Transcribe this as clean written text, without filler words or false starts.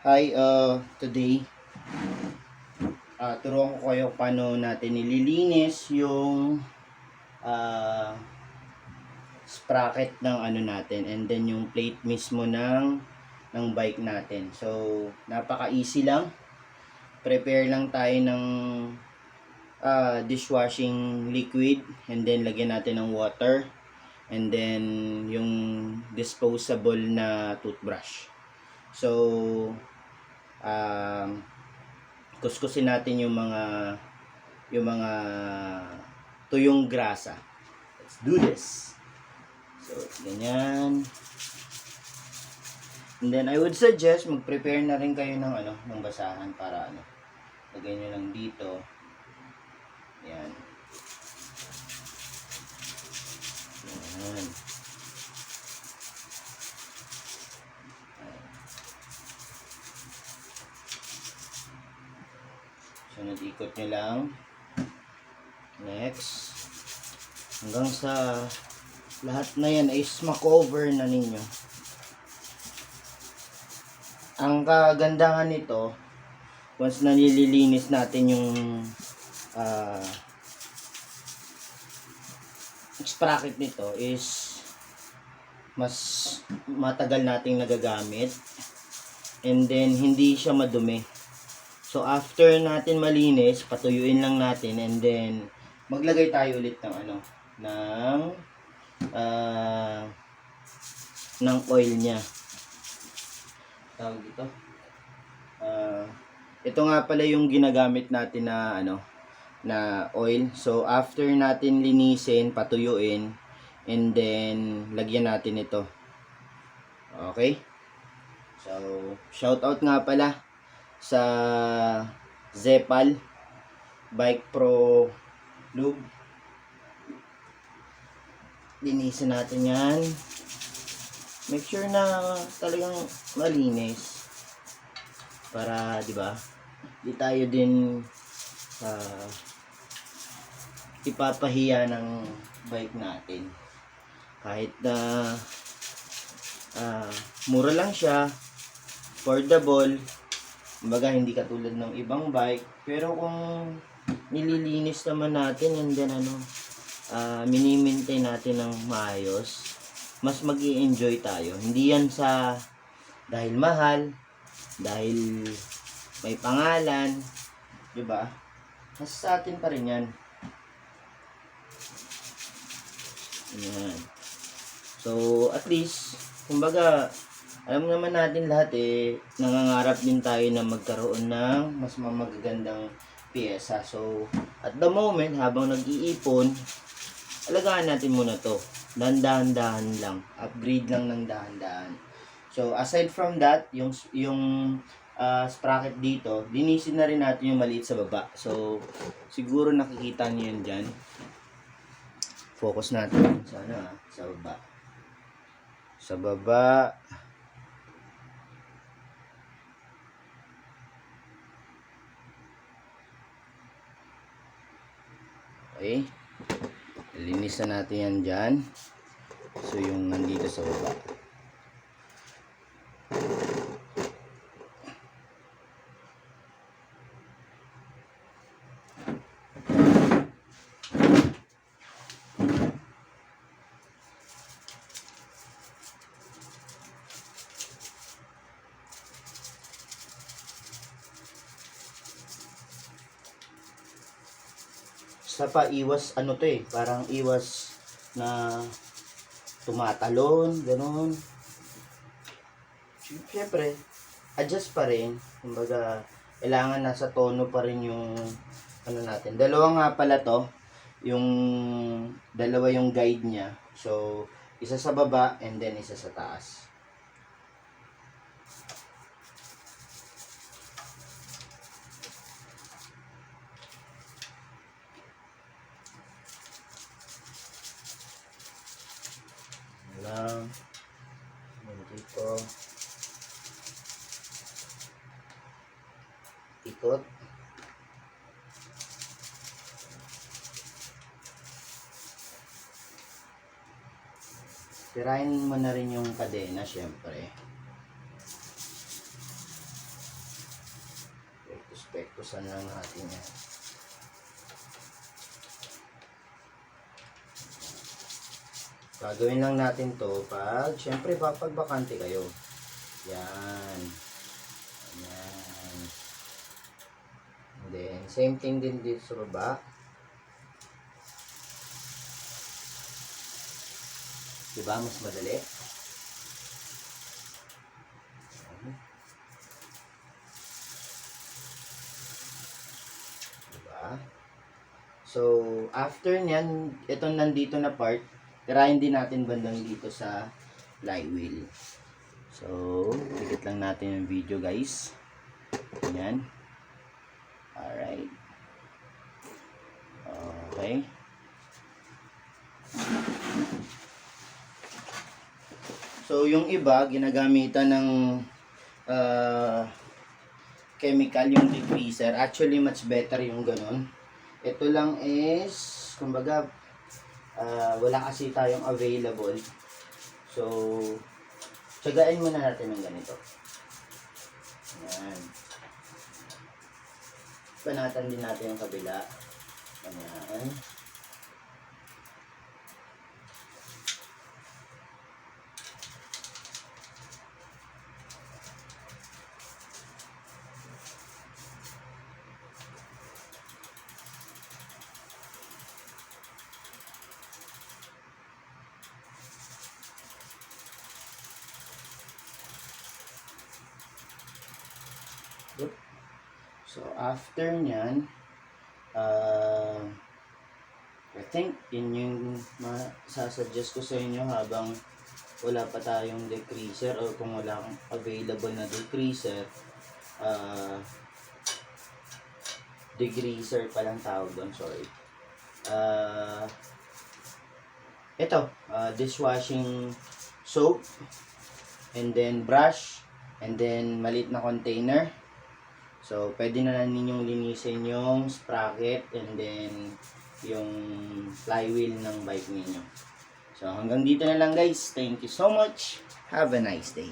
Hi, today, turuan ko kayo paano natin nililinis yung uh, sprocket ng ano natin and then yung plate mismo ng bike natin. So, napaka-easy lang. Prepare lang tayo ng dishwashing liquid and then lagyan natin ng water and then yung disposable na toothbrush. So, kuskusin natin yung mga tuyong grasa. Let's do this. So, ganyan. And then I would suggest mag-prepare na rin kayo ng basahan para lagay nyo lang dito. Yan. Yan. Sunod ikot nyo lang. Next. Hanggang sa lahat na yan is makover na ninyo. Ang kagandahan nito, once na nililinis natin yung sprocket nito is mas matagal nating nagagamit and then hindi siya madumi. So after natin malinis, patuyuin lang natin and then maglagay tayo ulit ng oil niya. Tawag dito. Ito nga pala yung ginagamit natin na oil. So after natin linisin, patuyuin and then lagyan natin ito. Okay? So shout out nga pala sa Zepal Bike Pro Lube. Linisin natin yan. Make sure na talagang malinis para, di ba, di tayo din ipapahiya ng bike natin. Kahit na mura lang siya, affordable, kumbaga hindi katulad ng ibang bike, pero kung nililinis naman natin and then mini-maintain natin ng maayos, mas mag-i-enjoy tayo. Hindi yan dahil mahal, dahil may pangalan, di ba? Mas sa atin pa rin yan. Ayan. So, at least, kumbaga, alam naman natin lahat nangangarap din tayo na magkaroon ng mas magagandang piyesa. So, at the moment, habang nag-iipon, alagaan natin muna to. Dahan-dahan lang. Upgrade lang ng dahan-dahan. So, aside from that, yung sprocket dito, linisin na rin natin yung maliit sa baba. So, siguro nakikita niyo yun dyan. Focus natin sa baba. Sa baba. Okay. Linis na natin yan dyan. So, yung nandito sa baba. Sa pa iwas parang iwas na tumatalon, ganoon. Siyempre, adjust pa rin. Kumbaga, kailangan nasa tono pa rin yung natin. Dalawa nga pala to, dalawa yung guide niya. So, isa sa baba and then isa sa taas. Lang dito ikot sirain mo na rin yung kadena syempre Pusan lang natin yan. Gagawin lang natin to pag, syempre pag bakante kayo. Yan. Yan. And then, same thing din dito sa baba. Diba? Mas madali. Diba? So, after nyan, itong nandito na part, tirahin din natin bandang dito sa flywheel. So, dikit lang natin yung video guys. Ayan. Alright. Okay. So, yung iba, ginagamitan ng chemical, yung degreaser. Actually, much better yung ganun. Ito lang is, kumbaga, wala kasi tayong available. So, tsagain muna natin ng ganito. Ayan. Panatan din natin yung kabila. Ayan. So, after nyan, I think yun yung masasuggest ko sa inyo habang wala pa tayong decreaser o kung wala kang available na decreaser, degreaser palang tawag doon, sorry. Ito, dishwashing soap, and then brush, and then maliit na container. So, pwede na ninyong linisin yung sprocket and then yung flywheel ng bike ninyo. So, hanggang dito na lang guys. Thank you so much. Have a nice day.